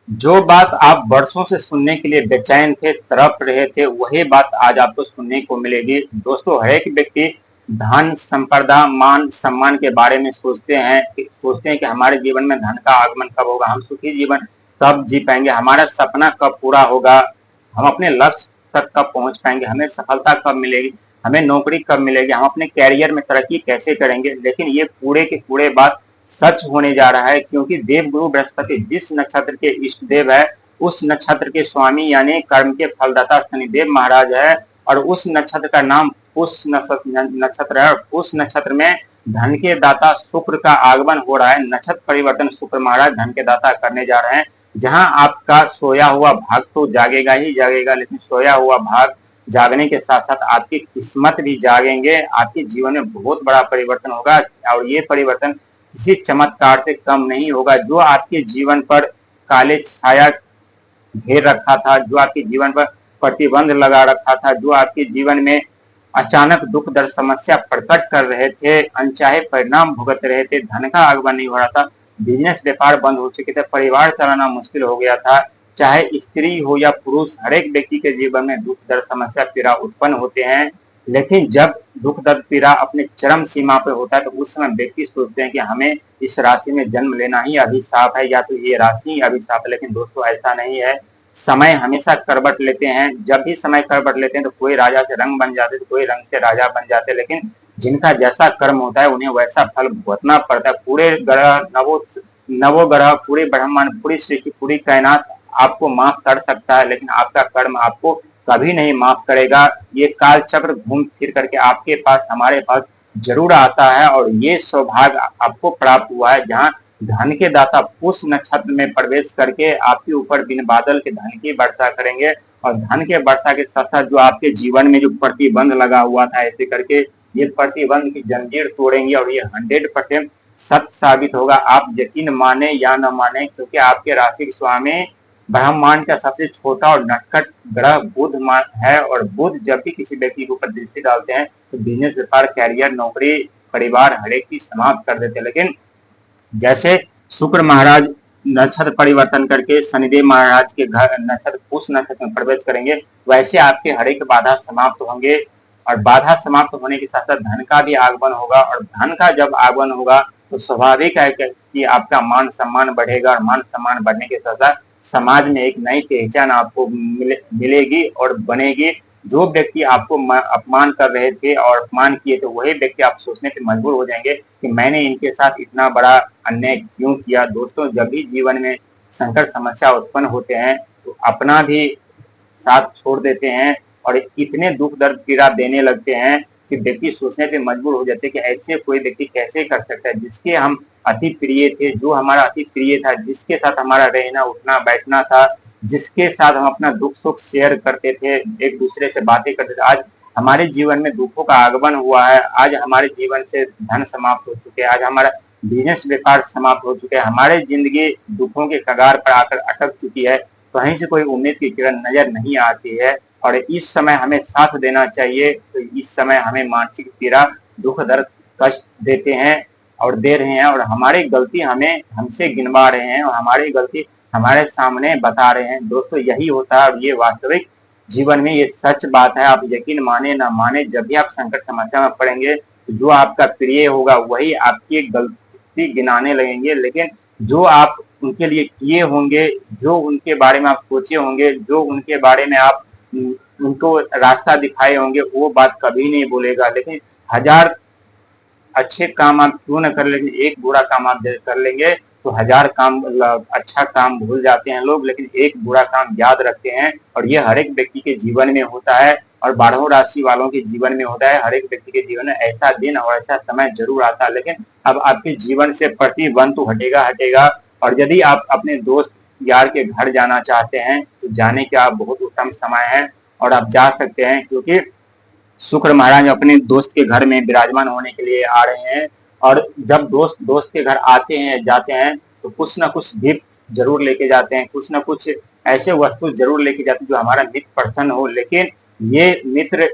जो बात आप वर्षों से सुनने के लिए बेचैन थे, तड़प रहे थे, वही बात आज आपको सुनने को मिलेगी। दोस्तों, हर एक व्यक्ति धन, संपदा, मान, सम्मान के बारे में सोचते हैं कि हमारे जीवन में धन का आगमन कब होगा, हम सुखी जीवन कब जी पाएंगे, हमारा सपना कब पूरा होगा, हम अपने लक्ष्य तक कब पहुंच पाएंगे, हमें सफलता कब मिलेगी, हमें नौकरी कब मिलेगी, हम अपने कैरियर में तरक्की कैसे करेंगे। लेकिन ये पूरे के पूरे बात सच होने जा रहा है, क्योंकि देवगुरु बृहस्पति जिस नक्षत्र के इष्ट देव है, उस नक्षत्र के स्वामी यानी कर्म के फलदाता शनिदेव महाराज है। और उस नक्षत्र का नाम पुष नक्षत्र है। उस नक्षत्र में धन के दाता शुक्र का आगमन हो रहा है। नक्षत्र परिवर्तन शुक्र महाराज धन के दाता करने जा रहे हैं। जहां आपका सोया हुआ भाग तो जागेगा ही जागेगा, लेकिन सोया हुआ भाग जागने के साथ साथ आपकी किस्मत भी जागेंगे। आपके जीवन में बहुत बड़ा परिवर्तन होगा, और ये परिवर्तन किसी चमत्कार से कम नहीं होगा। जो आपके जीवन पर काले छाया घेर रखा था, जो आपके जीवन पर प्रतिबंध लगा रखा था, जो आपके जीवन में अचानक दुख दर्द समस्या प्रकट कर रहे थे, अनचाहे परिणाम भुगत रहे थे, धन का आगमन नहीं हो रहा था, बिजनेस व्यापार बंद हो चुके थे, परिवार चलाना मुश्किल हो गया था, चाहे स्त्री हो या पुरुष, हर एक व्यक्ति के जीवन में दुख दर्द समस्या पीड़ा उत्पन्न होते हैं। लेकिन जब दुख दर्द पीड़ा अपने चरम सीमा पे होता है, तो उस समय व्यक्ति सोचते हैं कि हमें इस राशि में जन्म लेना ही अभिशाप है, या तो ये राशि ही अभिशाप है। लेकिन दोस्तों, ऐसा नहीं है। समय हमेशा करवट लेते हैं। जब भी समय करवट लेते हैं तो कोई राजा से रंग बन जाते, तो कोई रंग से राजा बन जाते। लेकिन जिनका जैसा कर्म होता है, उन्हें वैसा फल भुगतना पड़ता है। पूरे ग्रह, नवो ग्रह, पूरे ब्रह्मांड, पूरी सृष्टि, पूरी कायनात आपको माफ कर सकता है, लेकिन आपका कर्म आपको कभी नहीं माफ करेगा। ये काल चक्र घूम फिर करके आपके पास, हमारे पास जरूर आता है। और ये सौभाग्य आपको प्राप्त हुआ है, जहां धन के दाता पुष नक्षत्र में प्रवेश करके आपके ऊपर बिन बादल के धन की वर्षा करेंगे। और धन के वर्षा के साथ साथ जो आपके जीवन में जो प्रतिबंध लगा हुआ था, ऐसे करके ये प्रतिबंध की जंजीर तोड़ेंगे, और ये 100% सत्य साबित होगा। आप यकीन माने या न माने, क्योंकि आपके राशि स्वामी ब्रह्मांड का सबसे छोटा और नटखट ग्रह बुध है। और बुध जब भी किसी व्यक्ति के ऊपर दृष्टि डालते हैं, तो बिजनेस, व्यापार, कैरियर, नौकरी, परिवार, हर एक चीज समाप्त कर देते हैं। लेकिन जैसे शुक्र महाराज नक्षत्र परिवर्तन करके शनिदेव महाराज के घर नक्षत्र उस नक्षत्र में प्रवेश करेंगे, वैसे आपके हर एक बाधा समाप्त होंगे। और बाधा समाप्त होने के साथ साथ धन का भी आगमन होगा। और धन का जब आगमन होगा, तो स्वाभाविक है कि आपका मान सम्मान बढ़ेगा। और मान सम्मान बढ़ने के साथ साथ समाज में एक नई पहचान आपको मिलेगी और बनेगी। जो व्यक्ति आपको अपमान कर रहे थे और अपमान किए थे, वही व्यक्ति आप सोचने पे मजबूर हो जाएंगे कि मैंने इनके साथ इतना बड़ा अन्याय क्यों किया। दोस्तों, जब भी जीवन में संकट समस्या उत्पन्न होते हैं, तो अपना भी साथ छोड़ देते हैं, और इतने दुख दर्द पीड़ा देने लगते हैं कि व्यक्ति सोचने पे मजबूर हो जाते हैं कि ऐसे कोई व्यक्ति कैसे कर सकता है, जिसके हम अति प्रिय थे, जो हमारा अति प्रिय था, जिसके साथ हमारा रहना उठना बैठना था, जिसके साथ हम अपना दुख सुख शेयर करते थे, एक दूसरे से बातें करते थे। आज हमारे जीवन में दुखों का आगमन हुआ है। आज हमारे जीवन से धन समाप्त हो चुके हैं, आज हमारा बिजनेस व्यापार समाप्त हो चुके हैं, हमारे जिंदगी दुखों के कगार पर आकर अटक चुकी है। कहीं से कोई उम्मीद की किरण नजर नहीं आती है। और इस समय हमें साथ देना चाहिए। तो इस समय हमें मानसिक पीड़ा, दुख दर्द, कष्ट देते हैं और दे रहे हैं, और हमारी गलती हमें हमसे गिनवा रहे हैं, और हमारी गलती हमारे सामने बता रहे हैं। दोस्तों, यही होता है, और ये वास्तविक जीवन में ये सच बात है। आप यकीन माने ना माने, जब भी आप संकट समस्या में पड़ेंगे, तो जो आपका प्रिय होगा वही आपकी गलती गिनाने लगेंगे। लेकिन जो आप उनके लिए किए होंगे, जो उनके बारे में आप सोचे होंगे, जो उनके बारे में आप उनको रास्ता दिखाए होंगे, वो बात कभी नहीं बोलेगा। लेकिन 1000 अच्छे काम आप क्यों न कर लेंगे, एक बुरा काम आप कर लेंगे तो 1000 काम अच्छा काम भूल जाते हैं लोग, लेकिन एक बुरा काम याद रखते हैं। और ये हर एक व्यक्ति के जीवन में होता है, और 12 राशि वालों के जीवन में होता है। हर एक व्यक्ति के जीवन में ऐसा दिन और ऐसा समय जरूर आता है। लेकिन अब आपके जीवन से प्रतिबंध तो हटेगा हटेगा। और यदि आप अपने दोस्त यार के घर जाना चाहते हैं, तो जाने का बहुत उत्तम समय है, और आप जा सकते हैं, क्योंकि शुक्र महाराज अपने दोस्त के घर में विराजमान होने के लिए आ रहे हैं। और जब दोस्त दोस्त के घर आते हैं जाते हैं, तो कुछ ना कुछ गिफ्ट जरूर लेके जाते हैं, कुछ ना कुछ ऐसे वस्तु जरूर लेके जाते हैं जो हमारा मित्र प्रसन्न हो। लेकिन ये मित्र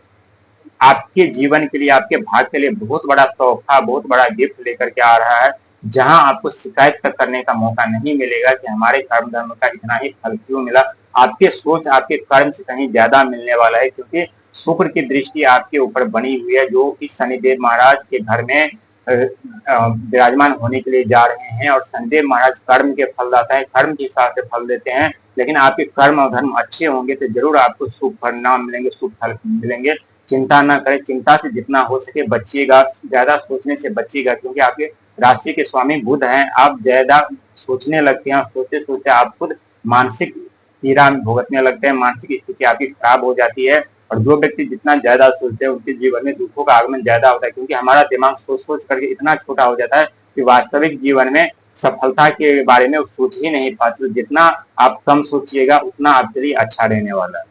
आपके जीवन के लिए, आपके भाग्य के लिए बहुत बड़ा तोहफा, बहुत बड़ा गिफ्ट लेकर के आ रहा है। जहां आपको शिकायत तक करने का मौका नहीं मिलेगा कि हमारे कर्म धर्म का इतना ही फल क्यों मिला। आपके सोच आपके कर्म से कहीं ज्यादा मिलने वाला है, क्योंकि शुक्र की दृष्टि आपके ऊपर बनी हुई है, जो कि शनिदेव महाराज के घर में विराजमान होने के लिए जा रहे हैं। और शनिदेव महाराज कर्म के फलदाता है, कर्म के हिसाब से फल देते हैं। लेकिन आपके कर्म और धर्म अच्छे होंगे तो जरूर आपको शुभ परिणाम मिलेंगे, शुभ फल मिलेंगे। चिंता ना करें, चिंता से जितना हो सके बचिएगा, ज्यादा सोचने से बचिएगा, क्योंकि आपके राशि के स्वामी बुध हैं। आप ज्यादा सोचने लगते हैं, सोचते सोचते आप खुद मानसिक पीड़ा भुगतने लगते हैं, मानसिक स्थिति आपकी खराब हो जाती है। और जो व्यक्ति जितना ज्यादा सोचते हैं उनके जीवन में दुखों का आगमन ज्यादा होता है, क्योंकि हमारा दिमाग सोच सोच करके इतना छोटा हो जाता है कि वास्तविक जीवन में सफलता के बारे में सोच ही नहीं पाते। तो जितना आप कम सोचिएगा उतना आपके लिए अच्छा रहने वाला है।